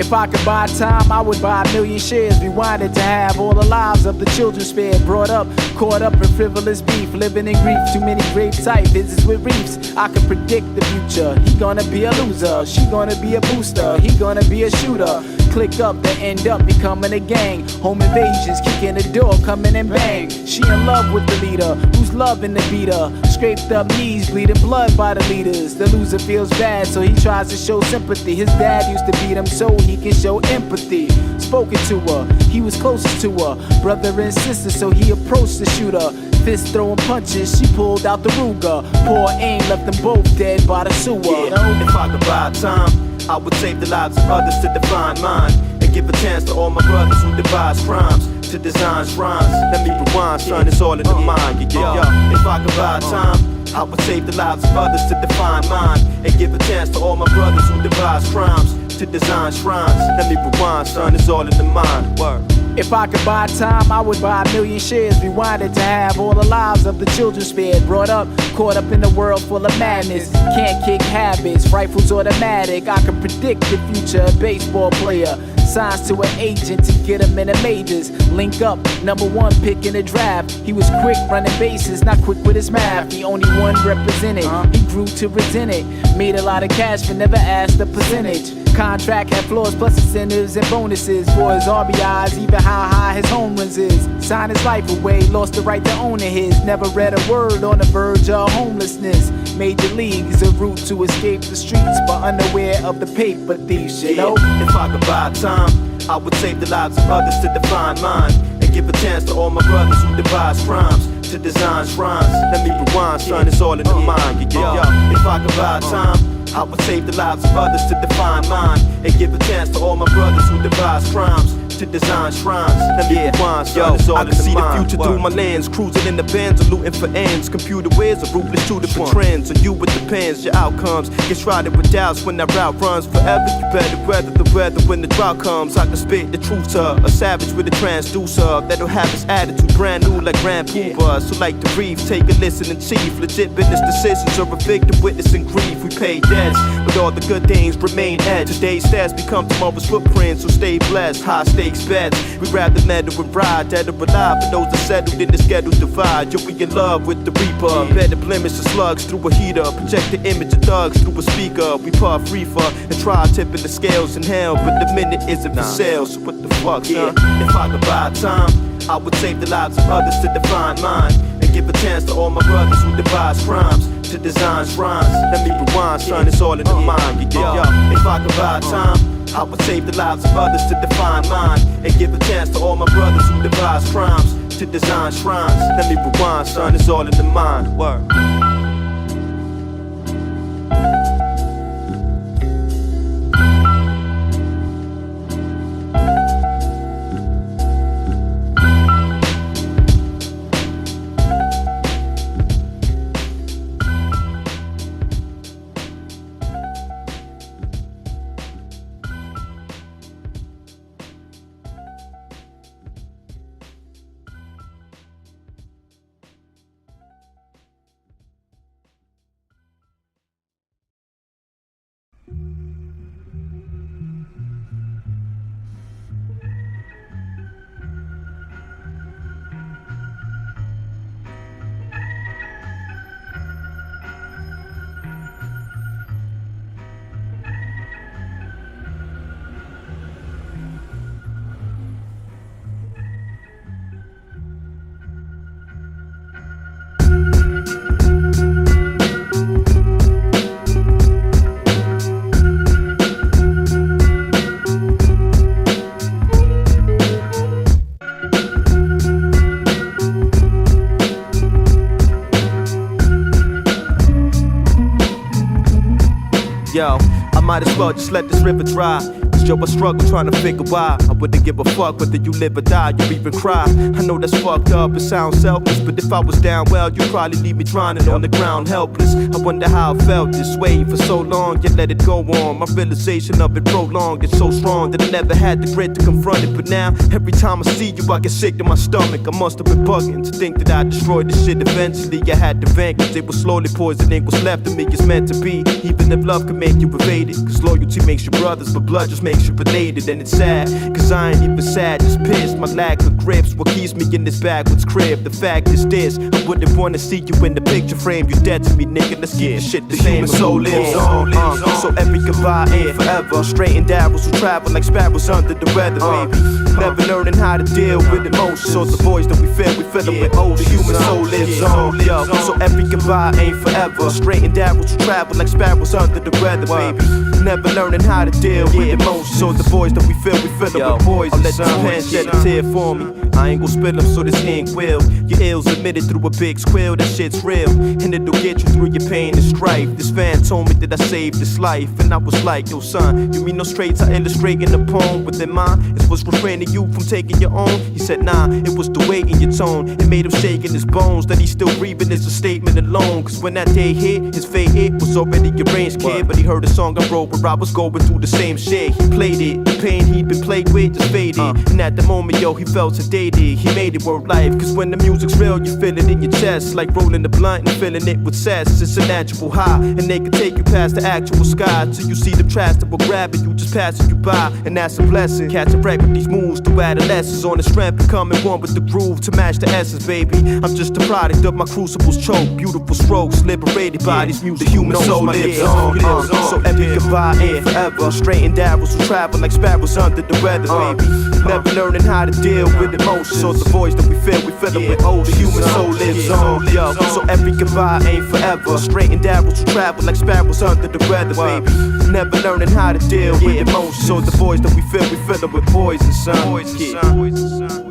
If I could buy time, I would buy 1,000,000 shares. Rewinded to have all the lives of the children spared. Brought up, caught up in frivolous beef. Living in grief, too many grave type visits with reefs. I can predict the future. He gonna be a loser. She gonna be a booster. He gonna be a shooter. Click up to end up becoming a gang. Home invasions, kicking the door, coming and bang. She in love with the leader, who's loving the beater. Scraped up knees, bleeding blood by the leaders. The loser feels bad, so he tries to show sympathy. His dad used to beat him so he can show empathy. Spoken to her, he was closest to her. Brother and sister, so he approached the shooter. Fist throwing punches, she pulled out the Ruger. Poor aim left them both dead by the sewer. Yeah, if I could buy time, I would save the lives of others to define mine. And give a chance to all my brothers who devise crimes, to design shrines. Let me rewind, son, it's all in the mind. Yeah. If I could buy time, I would save the lives of others to define mine. And give a chance to all my brothers who devise crimes, to design shrines. Let me rewind, son, it's all in the mind. Word. If I could buy time, I would buy 1,000,000 shares. Rewinded to have all the lives of the children spared. Brought up, caught up in a world full of madness. Can't kick habits, rifles automatic. I can predict the future, a baseball player. Signs to an agent to get him in the majors. Link up, #1 pick in the draft. He was quick running bases, not quick with his math. The only one represented, he grew to resent it. Made a lot of cash but never asked the percentage. Contract had flaws plus incentives and bonuses for his RBIs, even how high his home runs is. Signed his life away, lost the right to own his. Never read a word on the verge of homelessness. Major leagues, a route to escape the streets, but unaware of the paper thieves, you know? If I could buy time, I would save the lives of others to define mine. And give a chance to all my brothers who devise crimes, to design shrines. Let me rewind, son, it's all in the mind. Yeah. If I could buy time, I would save the lives of others to define mine. And give a chance to all my brothers who devise crimes, to design shrines. Let me rewind, son, it's all in the mind. I can see the future through my lens, cruising in the Benz or looting for ends. Computer whiz, a ruthless shooter for trends. On you it depends, your outcomes get shrouded with doubts when that route runs forever. You better weather the weather when the drought comes. I can spit the truth to a savage with a transducer that'll have his attitude brand new like Grand Pooper. So like the brief, take a listen in chief. Legit business decisions or a victim witnessing grief. We pay debts, but all the good things remain edge. Today's stats become tomorrow's footprints, so stay blessed. High stakes bets, we grab the medal and ride. Dead or alive, but those are settled in the scheduled divide. Yo, we in love with the reaper. Better blemish the slugs through a heater. Project the image of thugs through a speaker. We puff reefer and try tipping the scales in hell, but the minute isn't for sale. So what the fuck, yeah? If I could buy time, I would save the lives of others to define mine. And give a chance to all my brothers who devise crimes, to design shrines. Let me rewind, son, it's all in the mind. Yeah. If I could buy time, I would save the lives of others to define mine. And give a chance to all my brothers who devise crimes, to design shrines. Let me rewind, son, it's all in the mind. Word. Yo, I might as well just let this river dry. Cause yo, I struggle trying to figure why I wouldn't give a fuck whether you live or die, you even cry. I know that's fucked up, it sounds selfish, but if I was down well, you'd probably leave me drowning on the ground helpless. I wonder how I felt this way for so long, yet let it go on. My realization of it prolonged, it's so strong that I never had the grit to confront it. But now, every time I see you, I get sick to my stomach. I must have been bugging to think that I destroyed this shit eventually. I had to vent, cause it was slowly poisoning what's left of me is meant to be. Even if love can make you evade it, cause loyalty makes you brothers, but blood just makes makes you related, and it's sad, cause I ain't even sad, just pissed. My lack of grips, what keeps me in this backwards crib. The fact is this, I wouldn't wanna see you in the picture frame. You dead to me, nigga, let's keep this shit the same. The soul lives on, so every goodbye ain't forever. Straightened arrows will travel like sparrows under the weather, baby. Never learning how to deal with emotions, so the voids that we feel them with old. The human soul lives on, yo. So every goodbye ain't forever. Straightened arrows will travel like sparrows under the weather, baby. Never learning how to deal with emotions, so the voids that we feel them with poison. I'll let this pen shed a tear for me. I ain't gon' spill them, so this ink will. Your ills admitted through a big squill, that shit's real, and it'll get you through your pain and strife. This fan told me that I saved his life, and I was like, yo son, you mean no straights I illustrate in the poem within mine? It was refraining you from taking your own. He said nah, it was the weight in your tone. It made him shake in his bones. That he's still breathing is a statement alone. Cause when that day hit, his fate hit was already arranged, kid. But he heard a song I wrote where I was going through the same shit. He played it, the pain he'd been plagued with just faded. And at the moment, yo, he felt sedated. He made it work life. Cause when the music's real, you feel it in your chest. Like rolling the blunt and filling it with cess. It's a natural high, and they can take you past the actual sky. Till you see them trash that will grab it, you just passing you by. And that's a blessing. Catch a wreck with these moves through adolescence. On the strength, becoming one with the groove to match the essence, baby. I'm just a product of my crucible's choke. Beautiful strokes, liberated by these music. The human soul lives on. So every goodbye ain't forever. Straightened arrows will travel like sparrows under the weather, baby. Never learning how to deal with emotions, so the voids that we feel them with old. The human soul lives on, yo. So every goodbye ain't forever. Straightened arrows will travel like sparrows under the weather, baby. Never learning how to deal with emotions, so the voids that we feel them with poison, son.